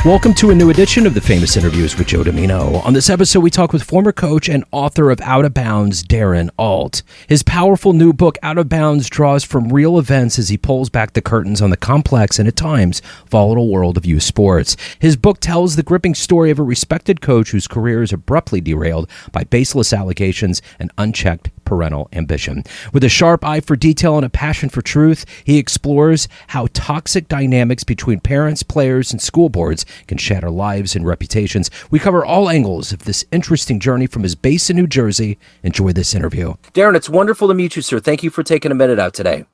Welcome to a new edition of the Famous Interviews with Joe Dimino. On this episode, we talk with former coach and author of Out of Bounds, Darren Ault. His powerful new book, Out of Bounds, draws from real events as he pulls back the curtains on the complex and, at times, volatile world of youth sports. His book tells the gripping story of a respected coach whose career is abruptly derailed by baseless allegations and unchecked parental ambition. With a sharp eye for detail and a passion for truth, he explores how toxic dynamics between parents, players, and school boards can shatter lives and reputations. We cover all angles of this interesting journey from his base in New Jersey. Enjoy this interview. Darren, it's wonderful to meet you, sir. Thank you for taking a minute out today.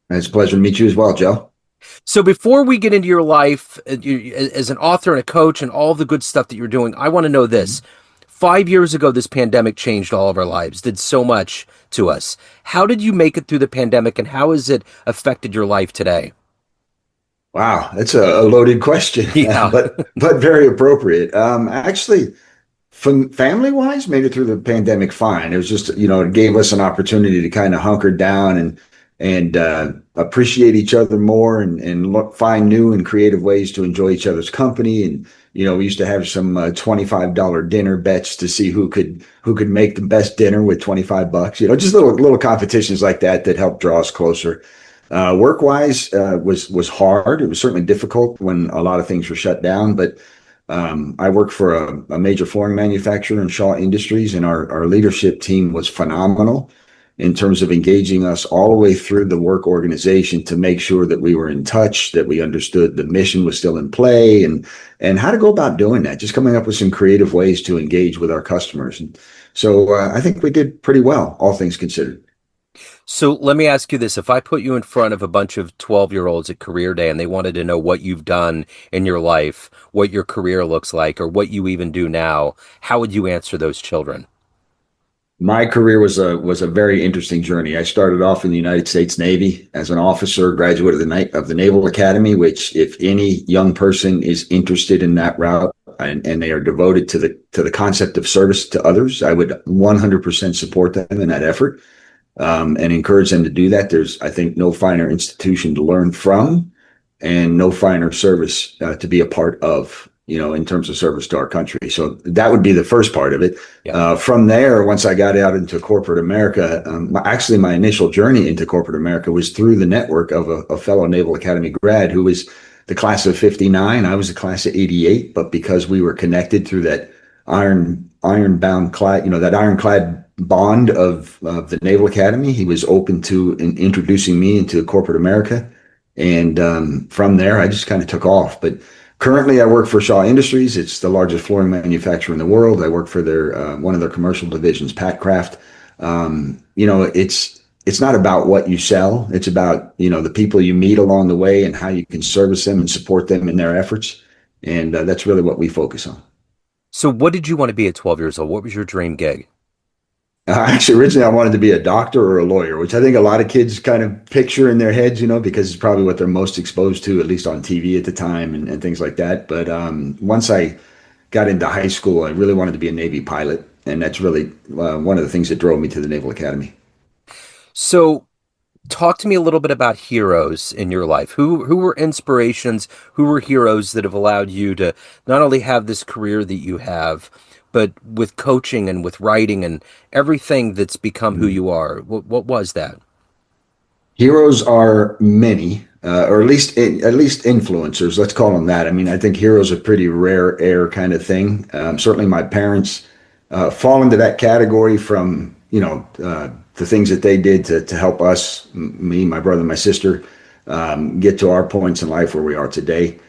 It's a pleasure to meet you as well, Joe. So before we get into your life as an author and a coach and all the good stuff that you're doing, I want to know this. 5 years ago, this pandemic changed all of our lives, did so much to us. How did you make it through the pandemic, and how has it affected your life today? Wow, that's a loaded question, Yeah. but very appropriate. Actually, from family-wise, made it through the pandemic fine. It was just, it gave us an opportunity to kind of hunker down and appreciate each other more and find new and creative ways to enjoy each other's company. And we used to have some $25 dinner bets to see who could make the best dinner with $25. Just little competitions like that helped draw us closer. Work-wise was hard. It was certainly difficult when a lot of things were shut down, but I worked for a major flooring manufacturer in Shaw Industries, and our leadership team was phenomenal in terms of engaging us all the way through the work organization to make sure that we were in touch, that we understood the mission was still in play, and how to go about doing that, just coming up with some creative ways to engage with our customers. And so I think we did pretty well, all things considered. So let me ask you this. If I put you in front of a bunch of 12-year-olds at career day and they wanted to know what you've done in your life, what your career looks like, or what you even do now, how would you answer those children? My career was a very interesting journey. I started off in the United States Navy as an officer, graduate of the Naval Academy, which if any young person is interested in that route and they are devoted to the concept of service to others, I would 100% support them in that effort. And encourage them to do that. There's, I think, no finer institution to learn from and no finer service to be a part of, in terms of service to our country. So that would be the first part of it. Yeah. From there, once I got out into corporate America, my initial journey into corporate America was through the network of a fellow Naval Academy grad who was the class of 59. I was the class of 88, but because we were connected through that ironclad bond of the Naval Academy, he was open to introducing me into corporate America. And from there, I just kind of took off. But currently, I work for Shaw Industries. It's the largest flooring manufacturer in the world. I work for one of their commercial divisions, Patcraft. It's not about what you sell. It's about, the people you meet along the way and how you can service them and support them in their efforts. And that's really what we focus on. So what did you want to be at 12 years old? What was your dream gig? Actually, originally I wanted to be a doctor or a lawyer, which I think a lot of kids kind of picture in their heads, because it's probably what they're most exposed to, at least on TV at the time and things like that. But once I got into high school, I really wanted to be a Navy pilot. And that's really one of the things that drove me to the Naval Academy. So talk to me a little bit about heroes in your life. Who were inspirations? Who were heroes that have allowed you to not only have this career that you have, but with coaching and with writing and everything that's become who you are? What was that? Heroes are many, or at least influencers. Let's call them that. I mean, I think heroes are pretty rare air kind of thing. Certainly, my parents fall into that category from the things that they did to help us, me, my brother, my sister, get to our points in life where we are today.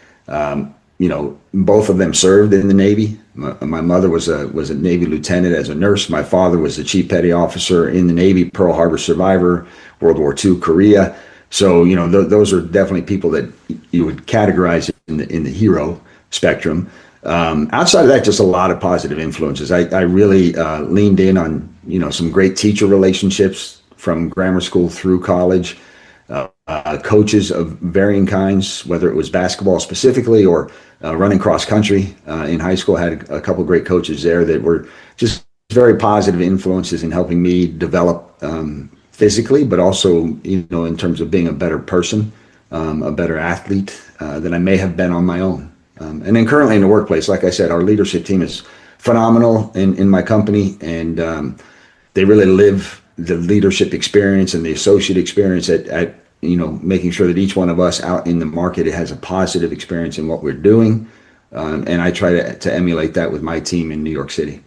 Both of them served in the Navy. My mother was a Navy lieutenant as a nurse. My father was the chief petty officer in the Navy, Pearl Harbor survivor, World War II, Korea. So, those are definitely people that you would categorize in the hero spectrum. Outside of that, just a lot of positive influences. I really leaned in on, some great teacher relationships from grammar school through college. Coaches of varying kinds, whether it was basketball specifically or running cross country in high school. Had a couple of great coaches there that were just very positive influences in helping me develop physically, but also, in terms of being a better person, a better athlete than I may have been on my own. And then currently in the workplace, like I said, our leadership team is phenomenal in my company, and they really live the leadership experience and the associate experience at making sure that each one of us out in the market has a positive experience in what we're doing. And I try to emulate that with my team in New York City.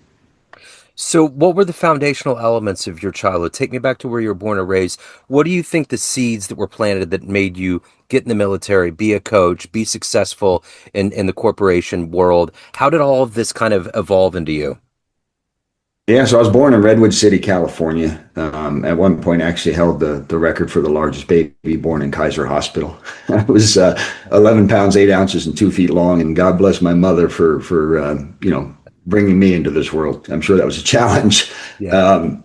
So, what were the foundational elements of your childhood? Take me back to where you were born and raised. What do you think the seeds that were planted that made you get in the military, be a coach, be successful in the corporation world? How did all of this kind of evolve into you? Yeah, so I was born in Redwood City, California. At one point, I actually held the record for the largest baby born in Kaiser Hospital. I was 11 pounds, 8 ounces, and 2 feet long. And God bless my mother for bringing me into this world. I'm sure that was a challenge. Yeah.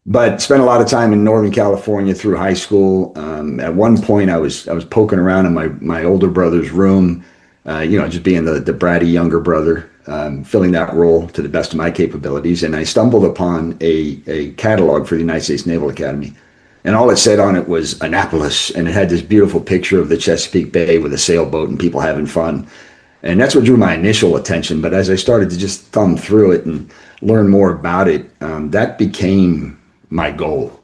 But spent a lot of time in Northern California through high school. At one point, I was poking around in my older brother's room, just being the bratty younger brother, filling that role to the best of my capabilities. And I stumbled upon a catalog for the United States Naval Academy. And all it said on it was Annapolis. And it had this beautiful picture of the Chesapeake Bay with a sailboat and people having fun. And that's what drew my initial attention. But as I started to just thumb through it and learn more about it, that became my goal.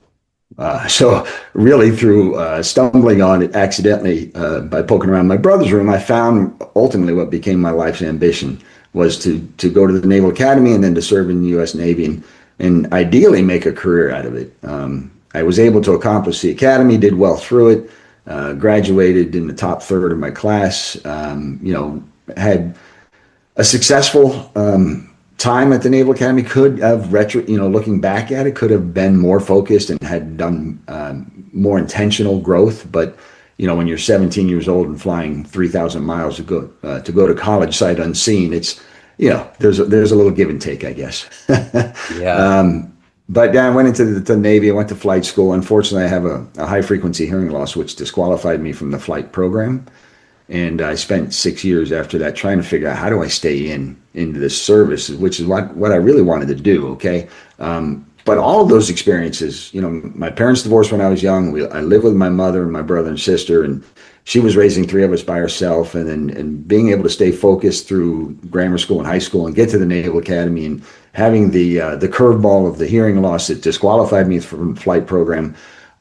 So really through stumbling on it accidentally by poking around my brother's room, I found ultimately what became my life's ambition was to go to the Naval Academy and then to serve in the U.S. Navy and ideally make a career out of it. I was able to accomplish the academy, did well through it, graduated in the top third of my class, had a successful time at the Naval Academy. Could have looking back at it, could have been more focused and had done more intentional growth. But when you're 17 years old and flying 3,000 miles to go to college sight unseen, it's there's a little give and take, I guess. Yeah. But yeah, I went into the Navy. I went to flight school. Unfortunately, I have a high frequency hearing loss, which disqualified me from the flight program. And I spent 6 years after that trying to figure out how do I stay into this service, which is what I really wanted to do. Okay. But all of those experiences, my parents divorced when I was young. I lived with my mother and my brother and sister, and she was raising three of us by herself. And being able to stay focused through grammar school and high school and get to the Naval Academy and having the curveball of the hearing loss that disqualified me from the flight program,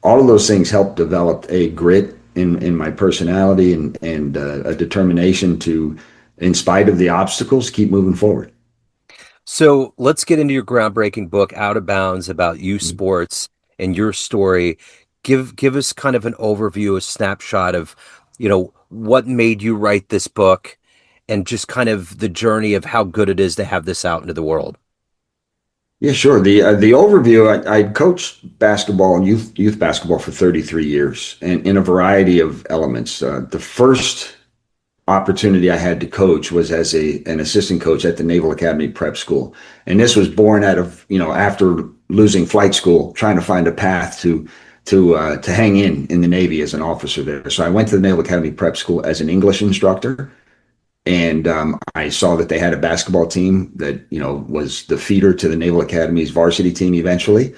all of those things helped develop a grit in my personality and a determination to, in spite of the obstacles, keep moving forward. So let's get into your groundbreaking book, Out of Bounds, about youth sports and your story. Give us kind of an overview, a snapshot of, what made you write this book and just kind of the journey of how good it is to have this out into the world. Yeah, sure. The overview. I coached basketball and youth basketball for 33 years, and in a variety of elements. The first opportunity I had to coach was as an assistant coach at the Naval Academy Prep School, and this was born out of after losing flight school, trying to find a path to hang in the Navy as an officer there. So I went to the Naval Academy Prep School as an English instructor. And I saw that they had a basketball team that, was the feeder to the Naval Academy's varsity team eventually.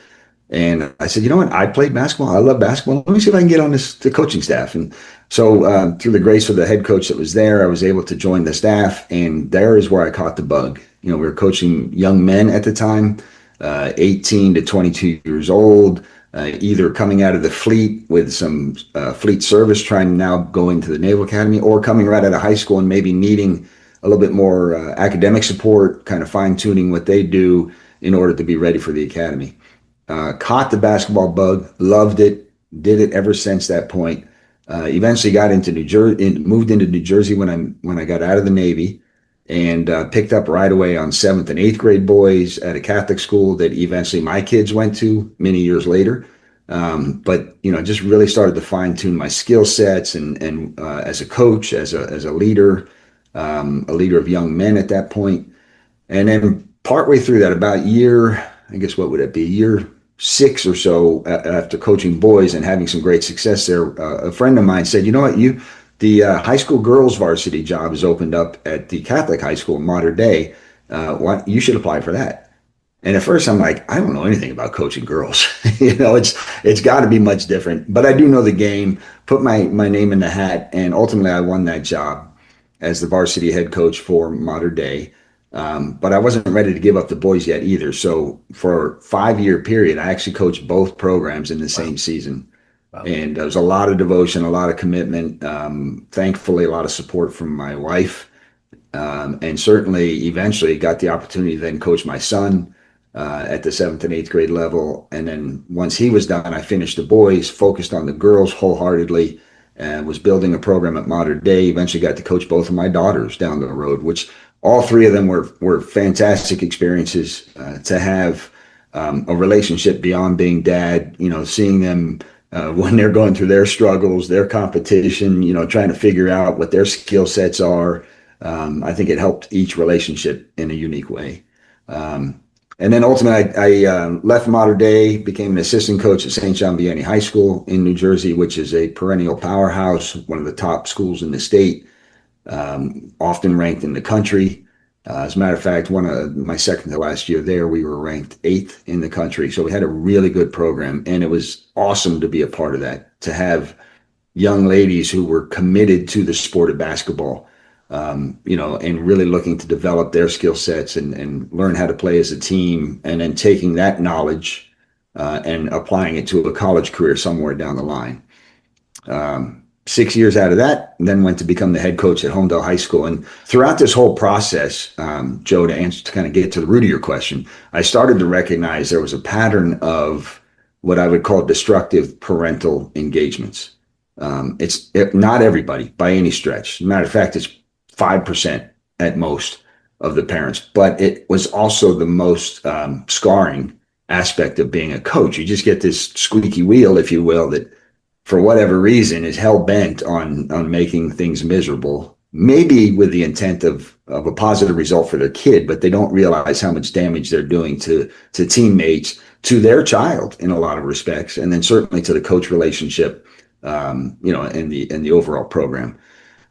And I said, you know what? I played basketball. I love basketball. Let me see if I can get on the coaching staff. And so through the grace of the head coach that was there, I was able to join the staff. And there is where I caught the bug. We were coaching young men at the time, 18 to 22 years old, either coming out of the fleet with some fleet service, trying to now go into the Naval Academy, or coming right out of high school and maybe needing a little bit more academic support, kind of fine tuning what they do in order to be ready for the academy. Caught the basketball bug, loved it, did it ever since that point. Eventually got into New Jersey, moved into New Jersey when I got out of the Navy, and picked up right away on 7th and 8th grade boys at a Catholic school that eventually my kids went to many years later. But just really started to fine tune my skill sets and as a coach, as a leader of young men at that point. And then partway through that, about year, I guess what would it be, year 6 or so after coaching boys and having some great success there, a friend of mine said, you know what, the high school girls varsity job is opened up at the Catholic high school in modern day. You should apply for that. And at first I'm like, I don't know anything about coaching girls. It's got to be much different, but I do know the game, put my name in the hat, and ultimately I won that job. as the varsity head coach for Modern Day. But I wasn't ready to give up the boys yet either. So for a 5-year period, I actually coached both programs in the Wow. same season. Wow. And there was a lot of devotion, a lot of commitment. Thankfully, a lot of support from my wife. And certainly, eventually, got the opportunity to then coach my son at the seventh and eighth grade level. And then once he was done, I finished the boys, focused on the girls wholeheartedly, and was building a program at Modern Day. Eventually, got to coach both of my daughters down the road, which all three of them were fantastic experiences to have a relationship beyond being dad. Seeing them when they're going through their struggles, their competition, trying to figure out what their skill sets are. I think it helped each relationship in a unique way. And then ultimately, I left Modern Day, became an assistant coach at St. John Vianney High School in New Jersey, which is a perennial powerhouse, one of the top schools in the state, often ranked in the country. As a matter of fact, one of my second to last year there, we were ranked eighth in the country. So we had a really good program, and it was awesome to be a part of that, to have young ladies who were committed to the sport of basketball, and really looking to develop their skill sets and learn how to play as a team, and then taking that knowledge and applying it to a college career somewhere down the line. 6 years out of that, then went to become the head coach at Homedale High School. And throughout this whole process, Joe, to kind of get to the root of your question, I started to recognize there was a pattern of what I would call destructive parental engagements. Not everybody by any stretch. As a matter of fact, it's 5% at most of the parents, but it was also the most scarring aspect of being a coach. You just get this squeaky wheel, if you will, that for whatever reason is hell bent on making things miserable, maybe with the intent of a positive result for their kid, but they don't realize how much damage they're doing to teammates, to their child in a lot of respects, and then certainly to the coach relationship, in the overall program.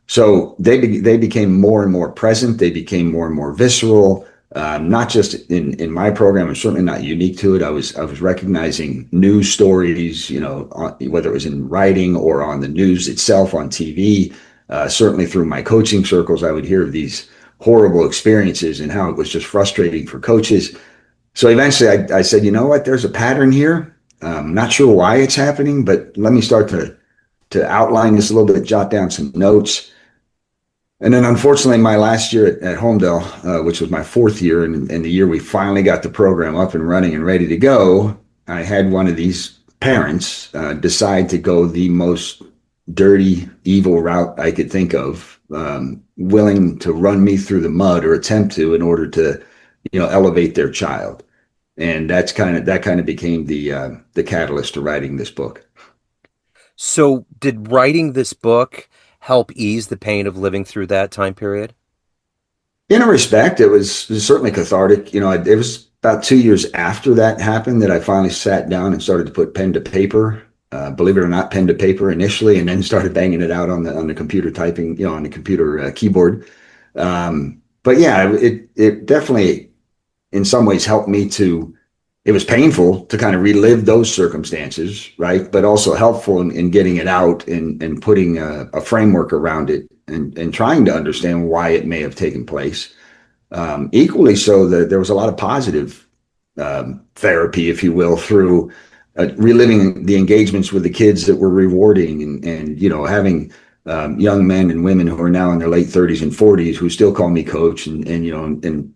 So they became more and more present. They became more and more visceral. Not just in my program, and certainly not unique to it. I was recognizing news stories, whether it was in writing or on the news itself on TV. Certainly through my coaching circles, I would hear of these horrible experiences and how it was just frustrating for coaches. So eventually, I said, you know what? There's a pattern here. I'm not sure why it's happening, but let me start to outline this a little bit, jot down some notes. And then, unfortunately, my last year at Homedale, which was my fourth year, and the year we finally got the program up and running and ready to go, I had one of these parents decide to go the most dirty, evil route I could think of, willing to run me through the mud or attempt to in order to, elevate their child. And that kind of became the catalyst to writing this book. So, did writing this book help ease the pain of living through that time period? In a respect, it was certainly cathartic. It was about 2 years after that happened that I finally sat down and started to put pen to paper. Believe it or not, pen to paper initially, and then started banging it out on the computer typing, on the computer keyboard. But yeah, it definitely, in some ways, helped me to. It was painful to kind of relive those circumstances, right? But also helpful in getting it out and putting a framework around it and trying to understand why it may have taken place. Equally so, that there was a lot of positive therapy, if you will, through reliving the engagements with the kids that were rewarding, and having young men and women who are now in their late 30s and 40s who still call me coach, and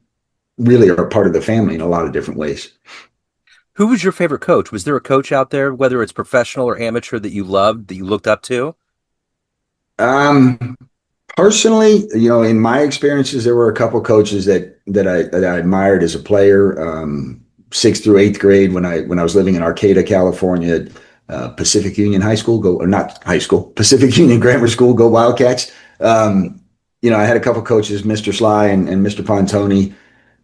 really are part of the family in a lot of different ways. Who was your favorite coach? Was there a coach out there, whether it's professional or amateur, that you loved, that you looked up to? Um, Personally, in my experiences, there were a couple coaches that I admired as a player. Sixth through eighth grade, when I was living in Arcata, California, Pacific Union High School, go or not high school, Pacific Union Grammar School, go Wildcats. I had a couple coaches, Mr. Sly and Mr. Pontoni,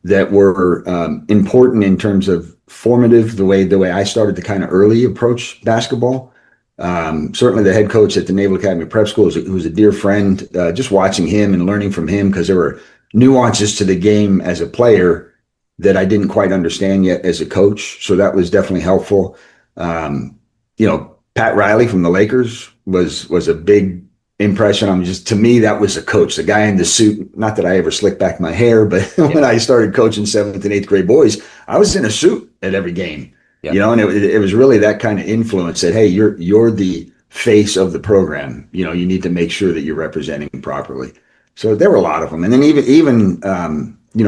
that were important in terms of formative, the way I started to kind of early approach basketball. Certainly the head coach at the Naval Academy Prep School, who's a dear friend. Just watching him and learning from him, because there were nuances to the game as a player that I didn't quite understand yet as a coach. So that was definitely helpful. Pat Riley from the Lakers was a big impression. I'm just, to me, that was a coach, the guy in the suit. Not that I ever slicked back my hair, but when Yeah. I started coaching seventh and eighth grade boys, I was in a suit at every game, Yep. and it was really that kind of influence that, hey, you're the face of the program. You need to make sure that you're representing properly. So there were a lot of them. And then even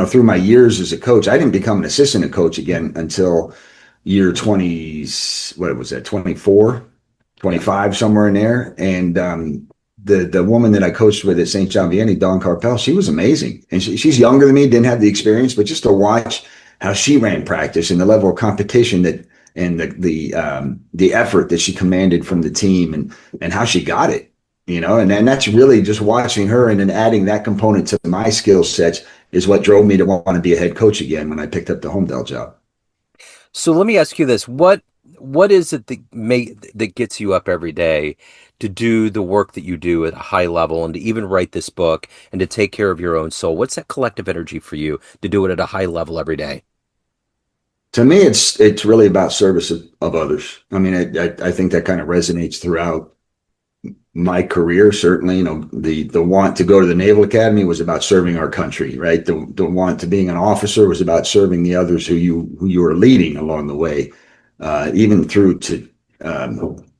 through my years as a coach, I didn't become an assistant coach again until year 20s, what was that, 24, Yeah. 25, somewhere in there. And the woman that I coached with at St. John Vianney, Dawn Carpel, she was amazing. And she's younger than me, didn't have the experience, but just to watch how she ran practice and the level of competition that and the effort that she commanded from the team and how she got it, and that's really just watching her and then adding that component to my skill sets is what drove me to want to be a head coach again when I picked up the Homedale job. So let me ask you this: what is it that gets you up every day to do the work that you do at a high level, and to even write this book and to take care of your own soul? What's that collective energy for you to do it at a high level every day? To me, it's really about service of others. I mean, I think that kind of resonates throughout my career. Certainly, the want to go to the Naval Academy was about serving our country, right? The want to being an officer was about serving the others who you were leading along the way. Even through to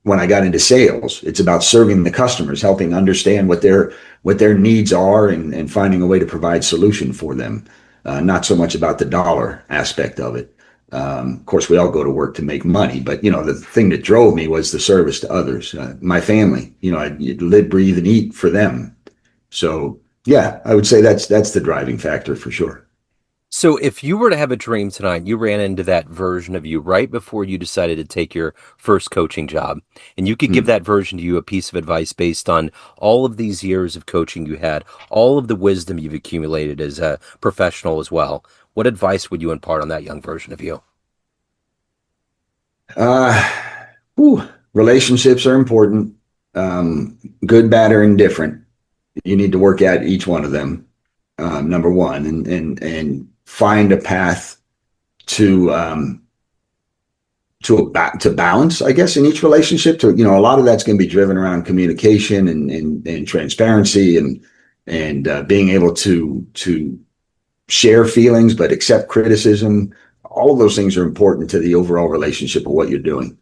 when I got into sales, it's about serving the customers, helping understand what their needs are, and finding a way to provide solution for them. Not so much about the dollar aspect of it. Of course, we all go to work to make money, but the thing that drove me was the service to others, my family. I live, breathe, and eat for them. So, yeah, I would say that's the driving factor for sure. So if you were to have a dream tonight, you ran into that version of you right before you decided to take your first coaching job, and you could give Hmm. that version to you a piece of advice based on all of these years of coaching you had, all of the wisdom you've accumulated as a professional as well. What advice would you impart on that young version of you? Uh, whew, Relationships are important. Good, bad, or indifferent. You need to work at each one of them. Number one, and find a path to to balance, I guess, in each relationship. A lot of that's going to be driven around communication and transparency and being able to share feelings but accept criticism. All of those things are important to the overall relationship of what you're doing.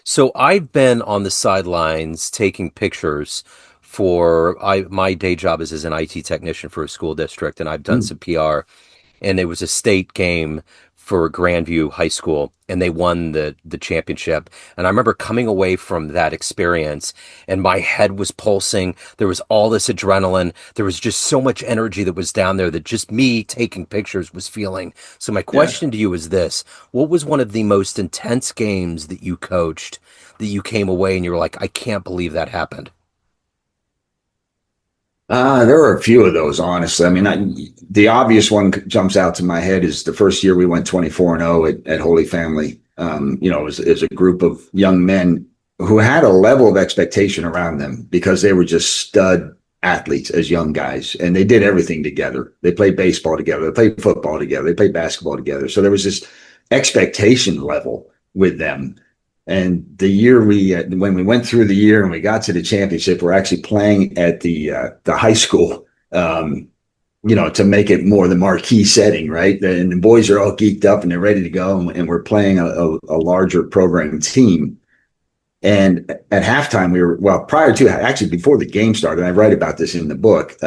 So I've been on the sidelines taking pictures my day job is as an IT technician for a school district, and I've done Hmm. some PR, and it was a state game for Grandview High School, and they won the championship. And I remember coming away from that experience, and my head was pulsing. There was all this adrenaline. There was just so much energy that was down there that just me taking pictures was feeling. So my Yeah. question to you is this: what was one of the most intense games that you coached that you came away and you were like, I can't believe that happened? There were a few of those, honestly. I mean, the obvious one jumps out to my head is the first year we went 24-0 at Holy Family. It was a group of young men who had a level of expectation around them because they were just stud athletes as young guys, and they did everything together. They played baseball together, they played football together, they played basketball together. So there was this expectation level with them. And the year when we went through the year and we got to the championship, we're actually playing at the high school, to make it more the marquee setting, right? And the boys are all geeked up and they're ready to go, and we're playing a larger program team. And at halftime, prior to, actually before the game started, I write about this in the book.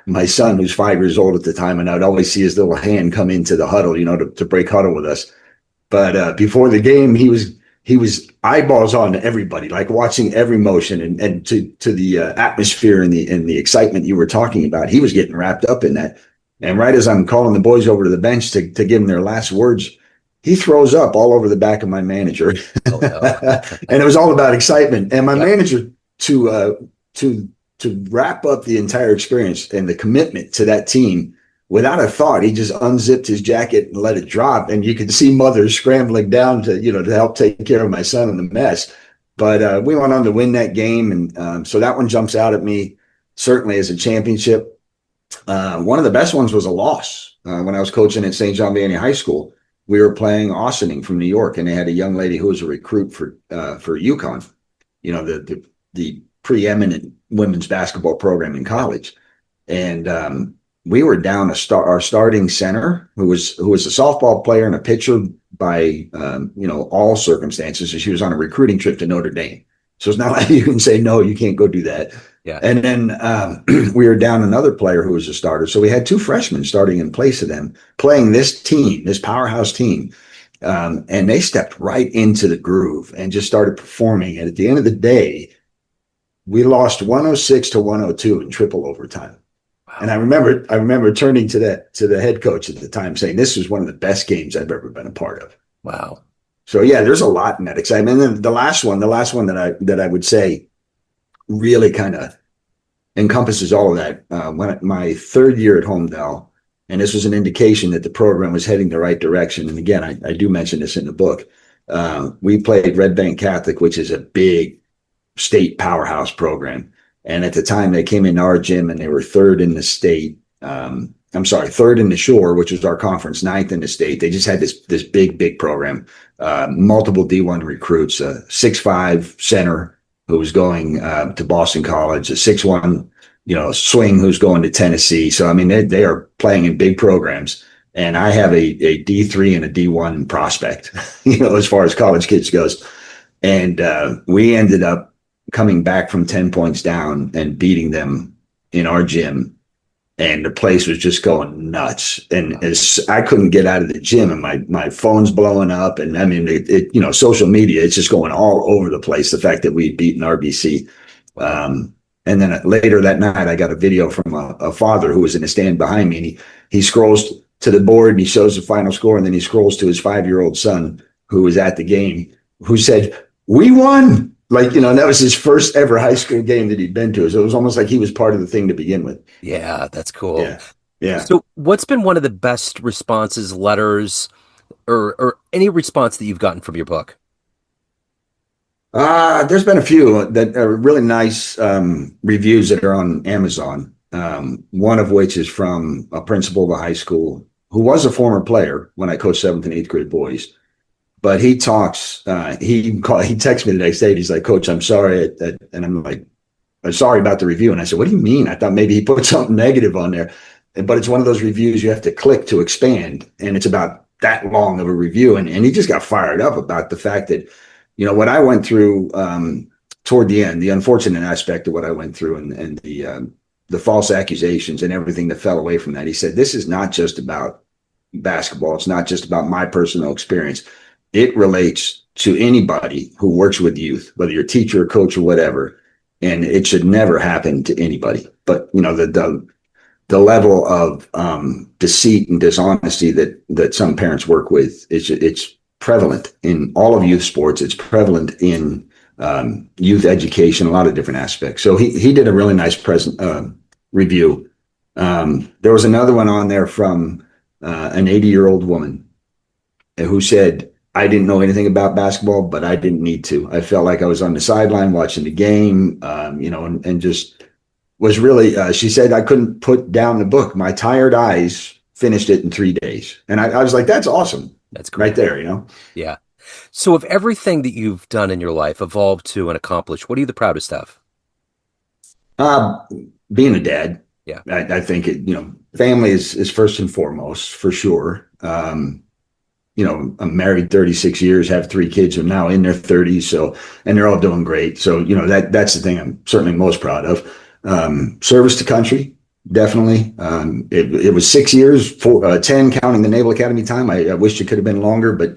My son, who's 5 years old at the time, and I'd always see his little hand come into the huddle, to break huddle with us. But before the game, he was eyeballs on everybody, like watching every motion and to the atmosphere and the excitement you were talking about. He was getting wrapped up in that. And right as I'm calling the boys over to the bench to give them their last words, he throws up all over the back of my manager, Oh no. and it was all about excitement. And my Yep. manager to to wrap up the entire experience and the commitment to that team without a thought, he just unzipped his jacket and let it drop. And you could see mothers scrambling down to help take care of my son in the mess. But we went on to win that game. And so that one jumps out at me, certainly as a championship. One of the best ones was a loss. When I was coaching at St. John Vianney High School, we were playing Austining from New York, and they had a young lady who was a recruit for UConn. The preeminent women's basketball program in college. And we were down our starting center, who was a softball player and a pitcher by all circumstances. So she was on a recruiting trip to Notre Dame. So it's not like you can say, no, you can't go do that. Yeah. And then we were down another player who was a starter. So we had two freshmen starting in place of them, playing this team, this powerhouse team. And they stepped right into the groove and just started performing. And at the end of the day, we lost 106 to 102 in triple overtime. Wow. And I remember turning to the head coach at the time saying, this was one of the best games I've ever been a part of. Wow. So yeah, there's a lot in that excitement. And then the last one that I would say really kind of encompasses all of that. When my third year at Homedale, and this was an indication that the program was heading the right direction. And again, I do mention this in the book. We played Red Bank Catholic, which is a big state powerhouse program. And at the time they came into our gym and they were third in the state. Third in the Shore, which was our conference, ninth in the state. They just had this big program, multiple D1 recruits, a 6'5" center who was going to Boston College, a 6'1", swing who's going to Tennessee. So, I mean, they are playing in big programs. And I have a D3 and a D1 prospect, as far as college kids goes. And we ended up coming back from 10 points down and beating them in our gym. And the place was just going nuts. And as I couldn't get out of the gym and my phone's blowing up. And I mean, social media, it's just going all over the place. The fact that we'd beaten RBC. And then later that night, I got a video from a father who was in the stand behind me. And he scrolls to the board and he shows the final score. And then he scrolls to his 5-year-old son who was at the game, who said, "We won." And that was his first ever high school game that he'd been to. So it was almost like he was part of the thing to begin with. Yeah, that's cool. Yeah. Yeah. So what's been one of the best responses, letters, or any response that you've gotten from your book? There's been a few that are really nice reviews that are on Amazon. One of which is from a principal of a high school who was a former player when I coached 7th and 8th grade boys. But he talks, he texts me the next day. He's like, "Coach, I'm sorry." And I'm like, "I'm sorry about the review." And I said, "What do you mean?" I thought maybe he put something negative on there. But it's one of those reviews you have to click to expand. And it's about that long of a review. And he just got fired up about the fact that, what I went through toward the end, the unfortunate aspect of what I went through and the false accusations and everything that fell away from that. He said, "This is not just about basketball. It's not just about my personal experience. It relates to anybody who works with youth, whether you're a teacher, or coach, or whatever, and it should never happen to anybody." But the level of deceit and dishonesty that some parents work with, it's prevalent in all of youth sports. It's prevalent in youth education, a lot of different aspects. So he did a really nice review. There was another one on there from an 80-year-old woman who said, "I didn't know anything about basketball, but I didn't need to. I felt like I was on the sideline watching the game, and just was really," she said, "I couldn't put down the book. My tired eyes finished it in 3 days." And I was like, that's awesome. That's cool. Right there, Yeah. So if everything that you've done in your life evolved to and accomplished, what are you the proudest of? Being a dad. Yeah. I think family is first and foremost, for sure. I'm married 36 years, have 3 kids who are now in their 30s. And they're all doing great. So, that's the thing I'm certainly most proud of. Service to country, definitely. It was 6 years, 10 counting the Naval Academy time. I wish it could have been longer, but,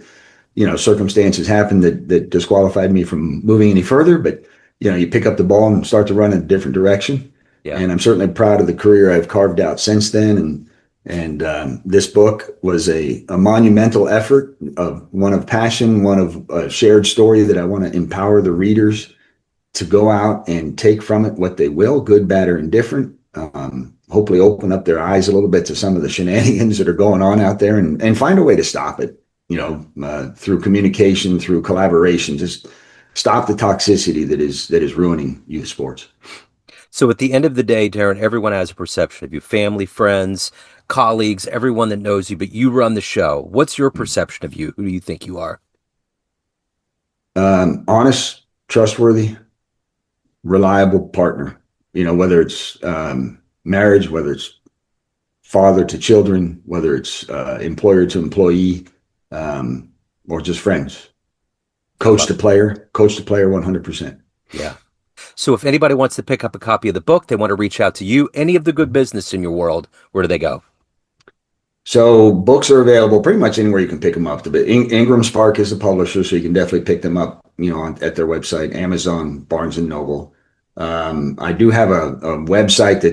circumstances happened that disqualified me from moving any further. But, you pick up the ball and start to run in a different direction. Yeah. And I'm certainly proud of the career I've carved out since then. And this book was a monumental effort, one of passion, one of a shared story that I want to empower the readers to go out and take from it what they will, good, bad, or indifferent. Hopefully open up their eyes a little bit to some of the shenanigans that are going on out there and find a way to stop it, through communication, through collaboration. Just stop the toxicity that is ruining youth sports. So at the end of the day, Darren, everyone has a perception of you, family, friends, colleagues, everyone that knows you, but you run the show. What's your perception of you? Who do you think you are? Honest, trustworthy, reliable partner, whether it's marriage, whether it's father to children, whether it's employer to employee, or just friends. Coach to player, 100%. Yeah. So if anybody wants to pick up a copy of the book, they want to reach out to you, any of the good business in your world, where do they go? So books are available pretty much anywhere you can pick them up. But Ingram Spark is the publisher, so you can definitely pick them up, at their website, Amazon, Barnes and Noble. I do have a website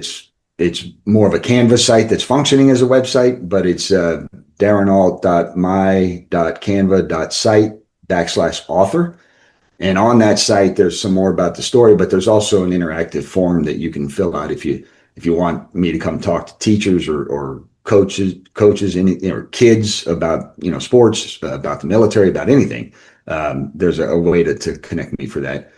it's more of a Canvas site that's functioning as a website, but it's darrenault.my.canva.site/author. And on that site, there's some more about the story, but there's also an interactive form that you can fill out if you want me to come talk to teachers or coaches, or kids about sports, about the military, about anything. There's a way to connect me for that.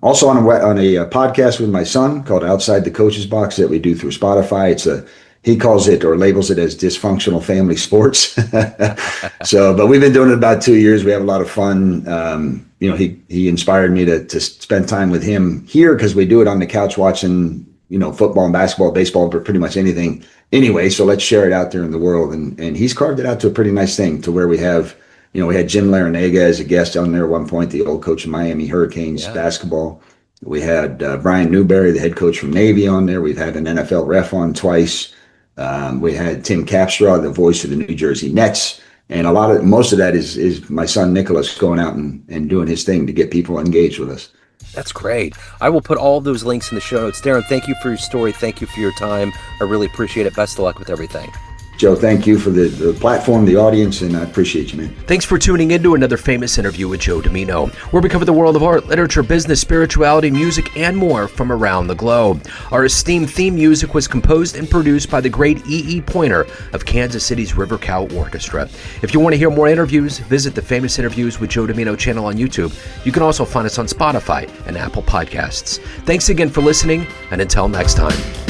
Also on a podcast with my son called Outside the Coach's Box that we do through Spotify. He calls it or labels it as dysfunctional family sports. But we've been doing it about 2 years. We have a lot of fun. He inspired me to spend time with him here because we do it on the couch watching, football and basketball, baseball, but pretty much anything anyway. So let's share it out there in the world. And he's carved it out to a pretty nice thing to where we have, we had Jim Larinaga as a guest on there at one point, the old coach of Miami Hurricanes basketball. We had Brian Newberry, the head coach from Navy, on there. We've had an NFL ref on twice. We had Tim Capstraw, the voice of the New Jersey Nets. And most of that is my son Nicholas going out and doing his thing to get people engaged with us. That's great. I will put all of those links in the show notes. Darren, thank you for your story. Thank you for your time. I really appreciate it. Best of luck with everything. Joe, thank you for the platform, the audience, and I appreciate you, man. Thanks for tuning in to another famous interview with Joe Dimino, where we cover the world of art, literature, business, spirituality, music, and more from around the globe. Our esteemed theme music was composed and produced by the great E.E. Pointer of Kansas City's River Cow Orchestra. If you want to hear more interviews, visit the Famous Interviews with Joe Dimino channel on YouTube. You can also find us on Spotify and Apple Podcasts. Thanks again for listening, and until next time.